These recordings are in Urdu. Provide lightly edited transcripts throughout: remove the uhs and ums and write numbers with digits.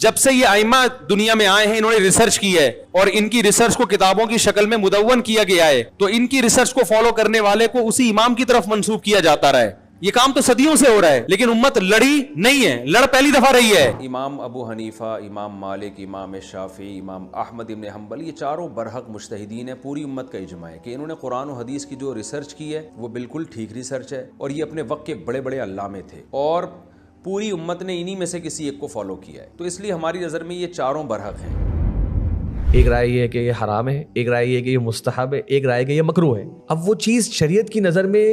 جب سے یہ ائمہ دنیا میں آئے ہیں انہوں نے ریسرچ کی ہے اور ان کی ریسرچ کو کتابوں کی شکل میں مدون کیا گیا ہے، تو ان کی ریسرچ کو فالو کرنے والے کو اسی امام کی طرف منسوب کیا جاتا رہا ہے۔ یہ کام تو صدیوں سے ہو رہا ہے، لیکن امت لڑی نہیں ہے، لڑ پہلی دفعہ رہی ہے۔ امام ابو حنیفہ، امام مالک، امام شافعی، امام احمد ابن حنبل، یہ چاروں برحق مجتہدین ہیں۔ پوری امت کا اجماع ہے کہ انہوں نے قرآن و حدیث کی جو ریسرچ کی ہے وہ بالکل ٹھیک ریسرچ ہے، اور یہ اپنے وقت کے بڑے بڑے علامے تھے، اور پوری امت نے انہی میں سے کسی ایک کو فالو کیا ہے، تو اس لیے ہماری نظر میں یہ چاروں برحق ہیں۔ ایک رائے یہ ہے کہ یہ حرام ہے، ایک رائے یہ ہے کہ یہ مستحب ہے، ایک رائے کہ یہ مکروہ ہے۔ اب وہ چیز شریعت کی نظر میں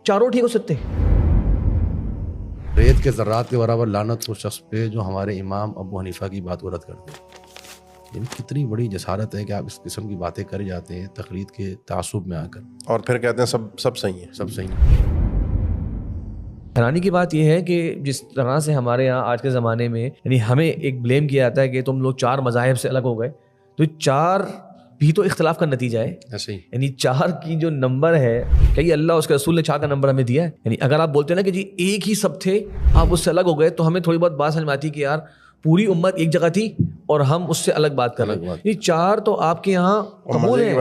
چاروں ٹھیک ہو سکتے ہیں۔ ریت کے ذرات کے برابر لعنت اس شخص پہ جو ہمارے امام ابو حنیفہ کی بات کو رد کرتے ہیں۔ یعنی کتنی بڑی جسارت ہے کہ آپ اس قسم کی باتیں کر جاتے ہیں تقلید کے تعصب میں آ کر، اور پھر کہتے ہیں سب صحیح ہے، سب صحیح ہے۔ حیرانی کی بات یہ ہے کہ جس طرح سے ہمارے یہاں آج کے زمانے میں یعنی ہمیں ایک بلیم کیا جاتا ہے کہ تم لوگ چار مذاہب سے الگ ہو گئے، تو چار بھی تو اختلاف کا نتیجہ ہے۔ ایسے ہی یعنی چار کی جو نمبر ہے، کہ یہ اللہ اس کے رسول نے چار کا نمبر ہمیں دیا ہے۔ یعنی اگر آپ بولتے ہیں نا کہ جی ایک ہی سب تھے، آپ اس سے الگ ہو گئے، تو ہمیں تھوڑی بہت بات سمجھ میں آتی کہ یار پوری امت ایک جگہ تھی اور ہم اس سے الگ بات کر رہے ہیں۔ یہ چار تو آپ کے یہاں قبول ہیں،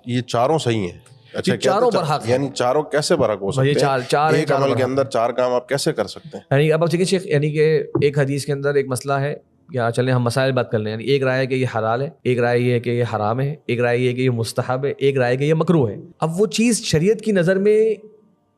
یہ چاروں صحیح ہیں۔ اچھا، چاروں برحق، یعنی چاروں کیسے برحق ہو سکتے ہیں؟ ایک عمل کے اندر چار کام آپ کیسے کر سکتے ہیں؟ یعنی اب آپ دیکھیں شیخ، یعنی کہ ایک حدیث کے اندر ایک مسئلہ ہے، یا چلیں ہم مسائل بات کر لیں۔ یعنی ایک رائے ہے کہ یہ حلال ہے، ایک رائے یہ ہے کہ یہ حرام ہے، ایک رائے یہ ہے کہ یہ مستحب ہے، ایک رائے کہ یہ مکروہ ہے۔ اب وہ چیز شریعت کی نظر میں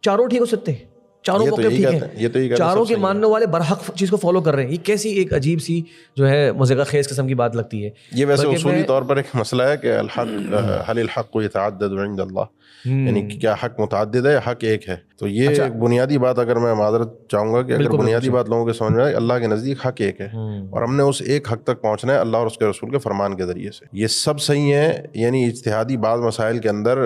چاروں ٹھیک ہو سکتے ہیں، چاروں موقف ٹھیک ہیں، چاروں کے ماننے والے برحق چیز کو فالو کر رہے ہیں۔ یہ کیسی ایک عجیب سی جو ہے مضحکہ خیز قسم کی بات لگتی ہے۔ یہ ویسے اصولی طور پر ایک مسئلہ ہے کہ حل الحق یتعدد عند اللہ، یعنی کیا حق متعدد ہے، حق ایک ہے؟ تو یہ ایک بنیادی بات، اگر میں معذرت چاہوں گا کہ اگر بنیادی بات لوگوں کے سمجھ میں آئے، اللہ کے نزدیک حق ایک ہے، اور ہم نے اس ایک حق تک پہنچنا ہے اللہ اور اس کے رسول کے فرمان کے ذریعے سے۔ یہ سب صحیح ہیں، یعنی اجتہادی بعض مسائل کے اندر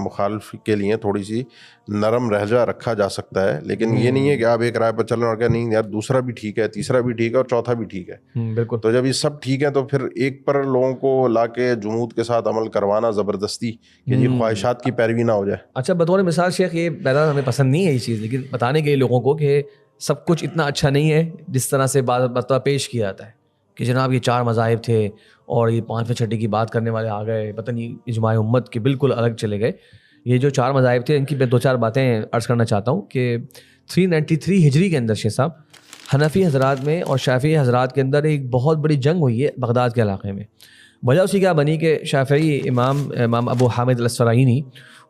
مخالف کے لیے تھوڑی سی نرم لہجہ رکھا جا سکتا ہے، لیکن یہ نہیں ہے کہ آپ ایک رائے پر چل رہے ہیں اور کہ نہیں یار دوسرا بھی ٹھیک ہے، تیسرا بھی ٹھیک ہے اور چوتھا بھی ٹھیک ہے۔ بالکل۔ تو جب یہ سب ٹھیک ہے تو پھر ایک پر لوگوں کو لا کے جمود کے ساتھ عمل کروانا زبردستی، کہ یہ خواہشات کی پیروی نہ ہو جائے۔ اچھا، بطور مثال شیخ، یہ بہرحال ہمیں پسند نہیں ہے یہ چیز، لیکن بتانے کے لیے لوگوں کو کہ سب کچھ اتنا اچھا نہیں ہے جس طرح سے بات پیش کیا جاتا ہے کہ جناب یہ چار مذاہب تھے اور یہ پانچویں چھٹی کی بات کرنے والے آ گئے، پتہ نہیں اجماع امت کے بالکل الگ چلے گئے۔ یہ جو چار مذاہب تھے ان کی میں دو چار باتیں عرض کرنا چاہتا ہوں کہ 393 ہجری کے اندر شیخ صاحب حنفی حضرات میں اور شافعی حضرات کے اندر ایک بہت بڑی جنگ ہوئی ہے بغداد کے علاقے میں۔ وجہ اسی کیا بنی کہ شافعی امام ابو حامد الاسفرائینی،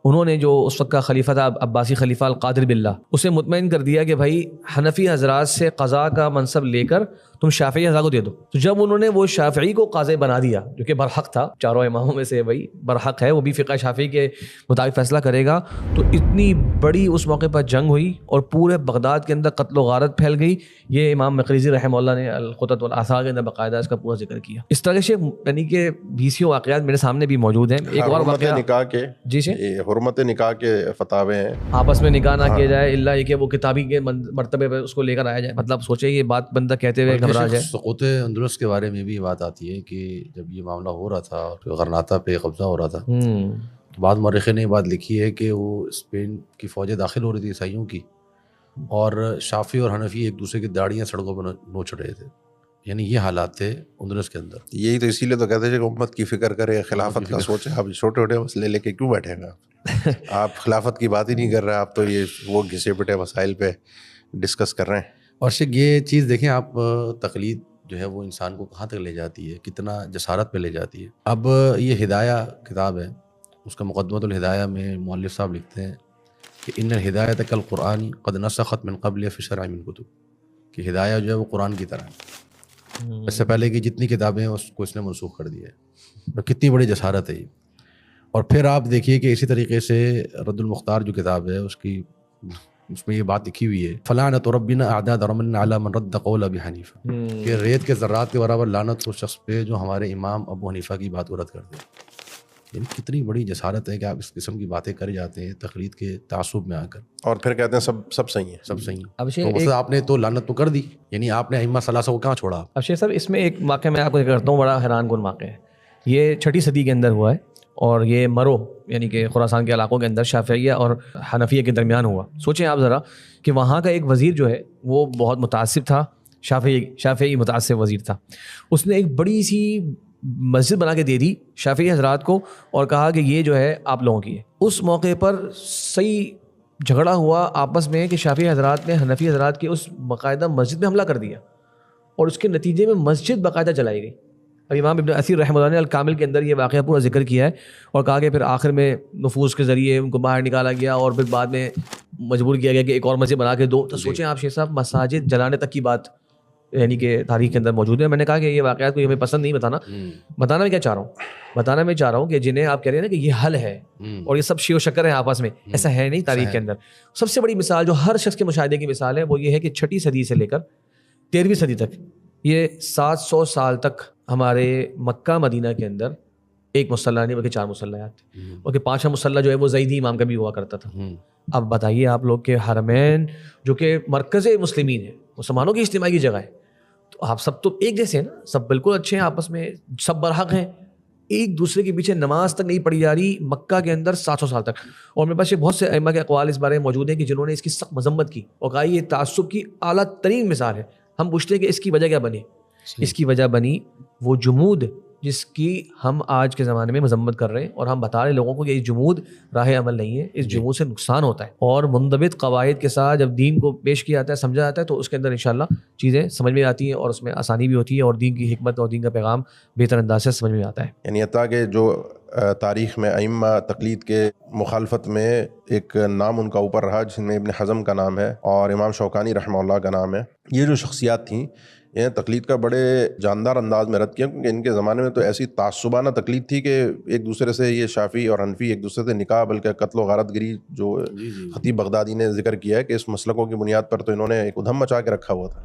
انہوں نے جو اس وقت کا خلیفہ تھا عباسی خلیفہ القادر باللہ، اسے مطمئن کر دیا کہ بھائی حنفی حضرات سے قضاء کا منصب لے کر تم شافعی حضرات کو دے دو۔ تو جب انہوں نے وہ شافعی کو قاضی بنا دیا جو کہ برحق تھا، چاروں اماموں میں سے بھائی برحق ہے، وہ بھی فقہ شافعی کے مطابق فیصلہ کرے گا، تو اتنی بڑی اس موقع پر جنگ ہوئی اور پورے بغداد کے اندر قتل و غارت پھیل گئی۔ یہ امام مقریزی رحمہ اللہ نے الخطط والآثار کے اندر باقاعدہ اس کا پورا ذکر کیا۔ اس طرح سے یعنی کہ 20 واقعات میرے سامنے بھی موجود ہیں۔ ایک اور واقعہ نکاح کے، جی سے حرمت نکاح کے فتاوے ہیں، آپس میں نکاح نہ کیا جائے الا یہ کہ وہ کتابی کے مرتبے پہ اس کو لے کر آیا جائے۔ مطلب سوچے یہ بات بندہ کہتے ہوئے گھبرا جائے۔ سقوط اندلس کے بارے میں بھی بات آتی ہے کہ جب یہ معاملہ ہو رہا تھا اور غرناطہ پہ قبضہ ہو رہا تھا، تو بعض مورخین نے یہ بات لکھی ہے کہ وہ اسپین کی فوجیں داخل ہو رہی تھی عیسائیوں کی، اور شافعی اور حنفی ایک دوسرے کی داڑیاں سڑکوں پہ نوچ رہے تھے۔ یعنی یہ حالات تھے اندلس کے اندر۔ یہی تو اسی لیے تو کہتے ہیں کہ امت کی فکر کرے، خلافت کا سوچے۔ آپ چھوٹے چھوٹے مسئلے لے کے کیوں بیٹھے گا؟ آپ خلافت کی بات ہی نہیں کر رہے، آپ تو یہ وہ گھسے پٹے مسائل پہ ڈسکس کر رہے ہیں۔ اور شک یہ چیز دیکھیں آپ، تقلید جو ہے وہ انسان کو کہاں تک لے جاتی ہے، کتنا جسارت پہ لے جاتی ہے۔ اب یہ ہدایہ کتاب ہے، اس کا مقدمۃ الہدایہ میں مؤلف صاحب لکھتے ہیں کہ ان الہدایۃ کالقرآن قد نسخت من قبل فی الشرع من کتب، کہ ہدایہ جو ہے وہ قرآن کی طرح ہے، اس سے پہلے کی جتنی کتابیں ہیں اس کو اس نے منسوخ کر دیا ہے۔ اور کتنی بڑی جسارت ہے یہ۔ اور پھر آپ دیکھیے کہ اسی طریقے سے رد المختار جو کتاب ہے اس میں یہ بات لکھی ہوئی ہے، فلعنۃ ربنا اعداد رمن علی من رد قول ابی حنیفہ، کہ ریت کے ذرات کے برابر لعنت اس شخص پہ جو ہمارے امام ابو حنیفہ کی بات کو رد کر دے۔ یعنی کتنی بڑی جسارت ہے کہ آپ اس قسم کی باتیں کر جاتے ہیں تقلید کے تعصب میں آ کر، اور پھر کہتے ہیں سب صحیح ہے، سب صحیح ہے۔ اب تو مثلا آپ نے تو لعنت تو کر دی، یعنی آپ نے ائمہ ثلاثہ کو کہاں چھوڑا؟ اب شیخ صاحب اس میں ایک واقعہ میں آپ کو کرتا ہوں، بڑا حیران کن واقعہ ہے۔ یہ 6 صدی کے اندر ہوا ہے، اور یہ مرو یعنی کہ خراسان کے علاقوں کے اندر شافعیہ اور حنفیہ کے درمیان ہوا۔ سوچیں آپ ذرا کہ وہاں کا ایک وزیر جو ہے وہ بہت متعصب تھا، شافعی متعصب وزیر تھا. اس نے ایک بڑی سی مسجد بنا کے دے دی شافعی حضرات کو اور کہا کہ یہ جو ہے آپ لوگوں کی ہے. اس موقع پر صحیح جھگڑا ہوا آپس میں کہ شافعی حضرات نے حنفی حضرات کی اس باقاعدہ مسجد میں حملہ کر دیا اور اس کے نتیجے میں مسجد باقاعدہ جلائی گئی. اب امام ابن اثیر رحمہ اللہ نے الکامل کے اندر یہ واقعہ پورا ذکر کیا ہے اور کہا کہ پھر آخر میں نفوذ کے ذریعے ان کو باہر نکالا گیا اور پھر بعد میں مجبور کیا گیا کہ ایک اور مسجد بنا کے دو. تو سوچیں آپ شیخ صاحب, مساجد جلانے تک کی بات یعنی کہ تاریخ کے اندر موجود ہے. میں نے کہا کہ یہ واقعات کو ہمیں پسند نہیں بتانا میں کیا چاہ رہا ہوں کہ جنہیں آپ کہہ رہے ہیں نا کہ یہ حل ہے اور یہ سب شی و شکر ہے آپس میں, ایسا ہے نہیں. تاریخ کے اندر سب سے بڑی مثال جو ہر شخص کے مشاہدے کی مثال ہے وہ یہ ہے کہ 6 صدی سے لے کر 13ویں صدی تک یہ 700 سال تک ہمارے مکہ مدینہ کے اندر ایک مسلح نہیں بلکہ 4 مسلحات تھے اور کہ 5واں مسلح جو ہے وہ زیدی امام کا بھی ہوا کرتا تھا. اب بتائیے آپ لوگ کہ حرمین جو کہ مرکز مسلمین ہے, مسلمانوں کی اجتماعی جگہ ہے, تو آپ سب تو ایک جیسے ہیں نا, سب بالکل اچھے ہیں آپس میں, سب برحق ہیں, ایک دوسرے کے پیچھے نماز تک نہیں پڑھی جا رہی مکہ کے اندر 700 سال تک. اور میرے پاس یہ بہت سے ائمہ کے اقوال اس بارے میں موجود ہیں کہ جنہوں نے اس کی سخت مذمت کی اور کہا یہ تعصب کی اعلیٰ ترین مثال ہے. ہم پوچھتے ہیں کہ اس کی وجہ کیا بنی؟ اس کی وجہ بنی وہ جمود جس کی ہم آج کے زمانے میں مذمت کر رہے ہیں اور ہم بتا رہے لوگوں کو کہ یہ جمود راہ عمل نہیں ہے, اس جمود سے نقصان ہوتا ہے. اور منضبط قواعد کے ساتھ جب دین کو پیش کیا جاتا ہے, سمجھا جاتا ہے, تو اس کے اندر انشاءاللہ چیزیں سمجھ میں آتی ہیں اور اس میں آسانی بھی ہوتی ہے اور دین کی حکمت اور دین کا پیغام بہتر انداز سے سمجھ میں آتا ہے. یعنی حتیٰ کہ جو تاریخ میں ائمہ تقلید کے مخالفت میں ایک نام ان کا اوپر رہا جس میں ابن حزم کا نام ہے اور امام شوکانی رحمہ اللہ کا نام ہے, یہ جو شخصیات تھیں یہ تقلید کا بڑے جاندار انداز میں رد کیا, کیونکہ ان کے زمانے میں تو ایسی تعصبانہ تقلید تھی کہ ایک دوسرے سے یہ شافعی اور حنفی ایک دوسرے سے نکاح بلکہ قتل و غارت گری جو خطیب بغدادی نے ذکر کیا ہے کہ اس مسلکوں کی بنیاد پر تو انہوں نے ایک ادھم مچا کے رکھا ہوا تھا.